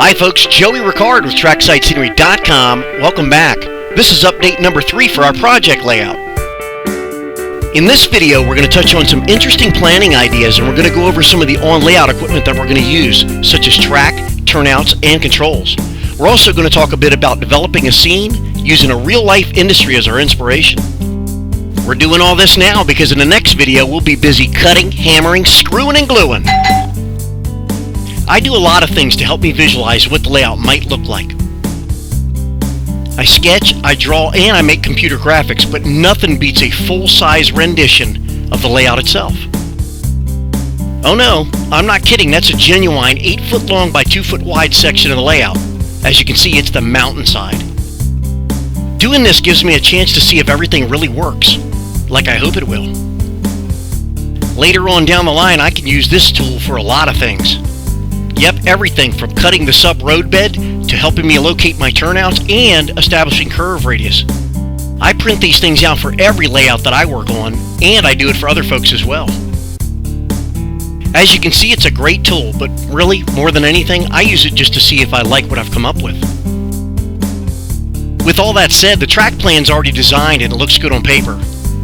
Hi folks, Joey Ricard with TraxxasScenery.com. Welcome back. This is update number 3 for our project layout. In this video, we're going to touch on some interesting planning ideas, and we're going to go over some of the on-layout equipment that we're going to use, such as track, turnouts, and controls. We're also going to talk a bit about developing a scene using a real-life industry as our inspiration. We're doing all this now because in the next video, we'll be busy cutting, hammering, screwing, and gluing. I do a lot of things to help me visualize what the layout might look like. I sketch, I draw, and I make computer graphics, but nothing beats a full-size rendition of the layout itself. Oh no, I'm not kidding, that's a genuine 8-foot long by 2-foot wide section of the layout. As you can see, it's the mountainside. Doing this gives me a chance to see if everything really works, like I hope it will. Later on down the line, I can use this tool for a lot of things. Yep, everything from cutting the sub-road bed to helping me locate my turnouts and establishing curve radius. I print these things out for every layout that I work on, and I do it for other folks as well. As you can see, it's a great tool, but really, more than anything, I use it just to see if I like what I've come up with. With all that said, the track plan's already designed and it looks good on paper.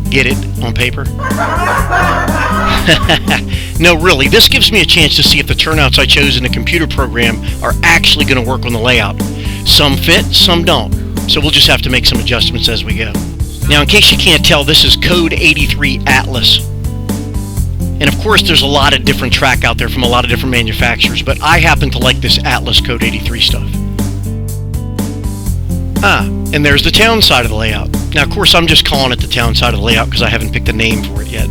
Get it? On paper? No, really, this gives me a chance to see if the turnouts I chose in the computer program are actually going to work on the layout. Some fit, some don't, so we'll just have to make some adjustments as we go. Now, in case you can't tell, this is Code 83 Atlas. And of course, there's a lot of different track out there from a lot of different manufacturers, but I happen to like this Atlas Code 83 stuff. And there's the town side of the layout. Now, of course, I'm just calling it the town side of the layout because I haven't picked a name for it yet.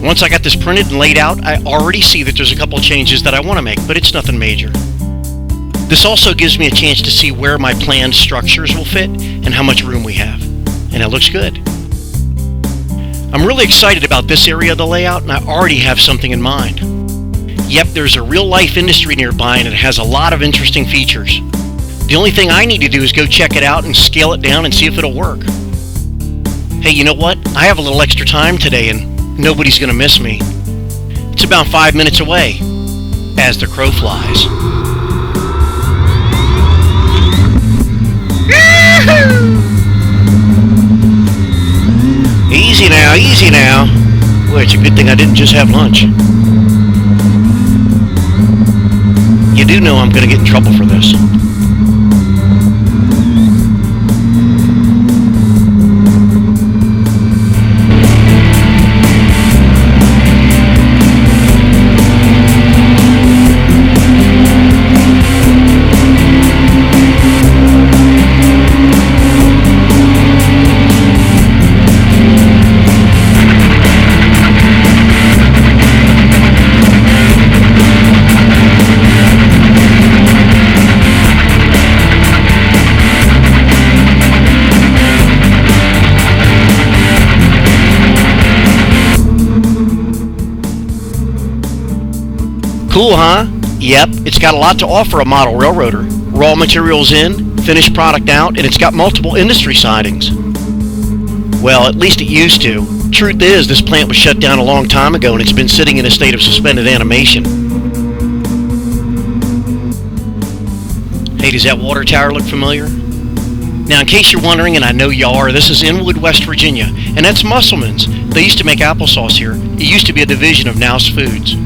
Once I got this printed and laid out, I already see that there's a couple changes that I want to make, but it's nothing major. This also gives me a chance to see where my planned structures will fit and how much room we have. And it looks good. I'm really excited about this area of the layout, and I already have something in mind. Yep, there's a real-life industry nearby, and it has a lot of interesting features. The only thing I need to do is go check it out and scale it down and see if it'll work. Hey, you know what? I have a little extra time today, and nobody's going to miss me. It's about 5 minutes away, as the crow flies. Easy now, easy now. Boy, it's a good thing I didn't just have lunch. You do know I'm going to get in trouble for this. Cool, huh? Yep, it's got a lot to offer a model railroader. Raw materials in, finished product out, and it's got multiple industry sidings. Well, at least it used to. Truth is, this plant was shut down a long time ago and it's been sitting in a state of suspended animation. Hey, does that water tower look familiar? Now, in case you're wondering, and I know you are, this is Inwood, West Virginia, and that's Musselman's. They used to make applesauce here. It used to be a division of Now's Foods.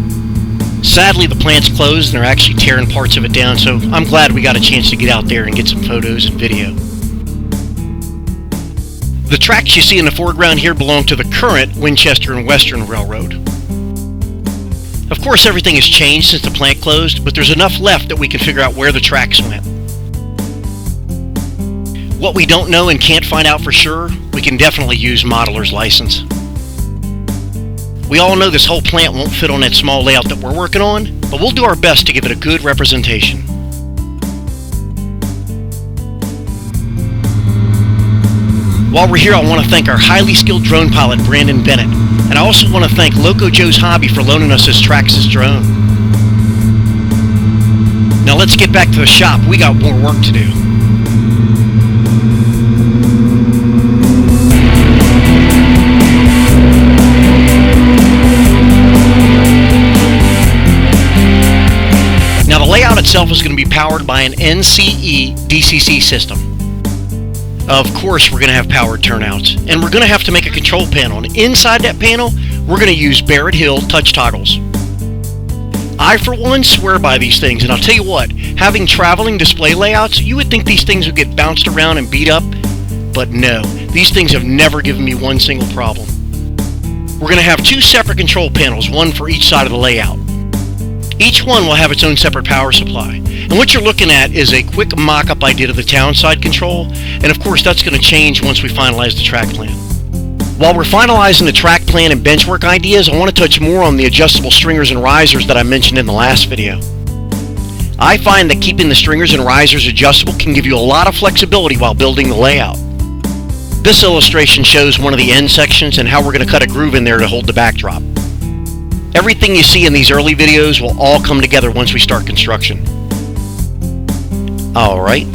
Sadly, the plant's closed and they're actually tearing parts of it down, so I'm glad we got a chance to get out there and get some photos and video. The tracks you see in the foreground here belong to the current Winchester and Western Railroad. Of course, everything has changed since the plant closed, but there's enough left that we can figure out where the tracks went. What we don't know and can't find out for sure, we can definitely use modeler's license. We all know this whole plant won't fit on that small layout that we're working on, but we'll do our best to give it a good representation. While we're here, I want to thank our highly skilled drone pilot, Bennett, and I also want to thank Loco Joe's Hobby for loaning us his Traxxas drone. Now let's get back to the shop. We got more work to do. itself is going to be powered by an NCE DCC system. Of course, we're going to have powered turnouts, and we're going to have to make a control panel. And inside that panel, we're going to use Barrett Hill touch toggles. I, for one, swear by these things, and I'll tell you what, having traveling display layouts, you would think these things would get bounced around and beat up, but no, these things have never given me one single problem. We're going to have two separate control panels, one for each side of the layout. Each one will have its own separate power supply. And what you're looking at is a quick mock-up I did of the town side control, and of course that's going to change once we finalize the track plan. While we're finalizing the track plan and benchwork ideas, I want to touch more on the adjustable stringers and risers that I mentioned in the last video. I find that keeping the stringers and risers adjustable can give you a lot of flexibility while building the layout. This illustration shows one of the end sections and how we're going to cut a groove in there to hold the backdrop. Everything you see in these early videos will all come together once we start construction. Alright,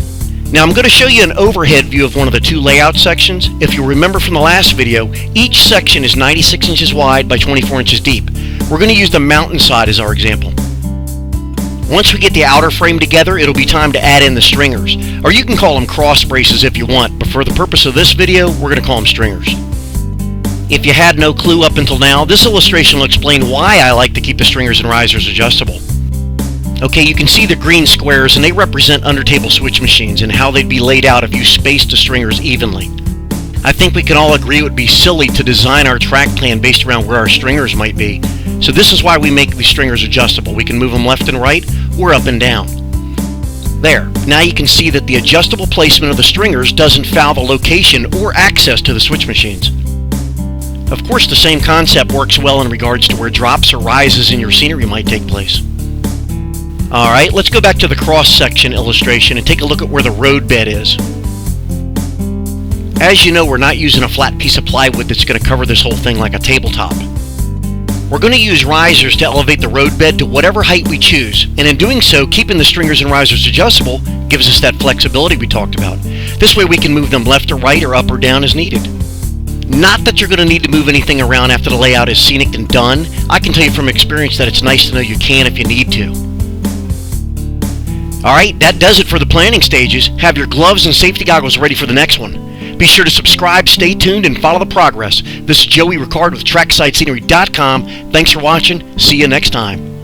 now I'm going to show you an overhead view of one of the two layout sections. If you remember from the last video, each section is 96 inches wide by 24 inches deep. We're going to use the mountainside as our example. Once we get the outer frame together, it'll be time to add in the stringers, or you can call them cross braces if you want, but for the purpose of this video, we're going to call them stringers. If you had no clue up until now, this illustration will explain why I like to keep the stringers and risers adjustable. Okay, you can see the green squares, and they represent under-table switch machines and how they'd be laid out if you spaced the stringers evenly. I think we can all agree it would be silly to design our track plan based around where our stringers might be, so this is why we make the stringers adjustable. We can move them left and right, or up and down. There, now you can see that the adjustable placement of the stringers doesn't foul the location or access to the switch machines. Of course, the same concept works well in regards to where drops or rises in your scenery might take place. Alright, let's go back to the cross-section illustration and take a look at where the road bed is. As you know, we're not using a flat piece of plywood that's going to cover this whole thing like a tabletop. We're going to use risers to elevate the road bed to whatever height we choose, and in doing so, keeping the stringers and risers adjustable gives us that flexibility we talked about. This way we can move them left or right or up or down as needed. Not that you're going to need to move anything around after the layout is scenic and done. I can tell you from experience that it's nice to know you can if you need to. Alright, that does it for the planning stages. Have your gloves and safety goggles ready for the next one. Be sure to subscribe, stay tuned, and follow the progress. This is Joey Ricard with TraxxasScenery.com. Thanks for watching. See you next time.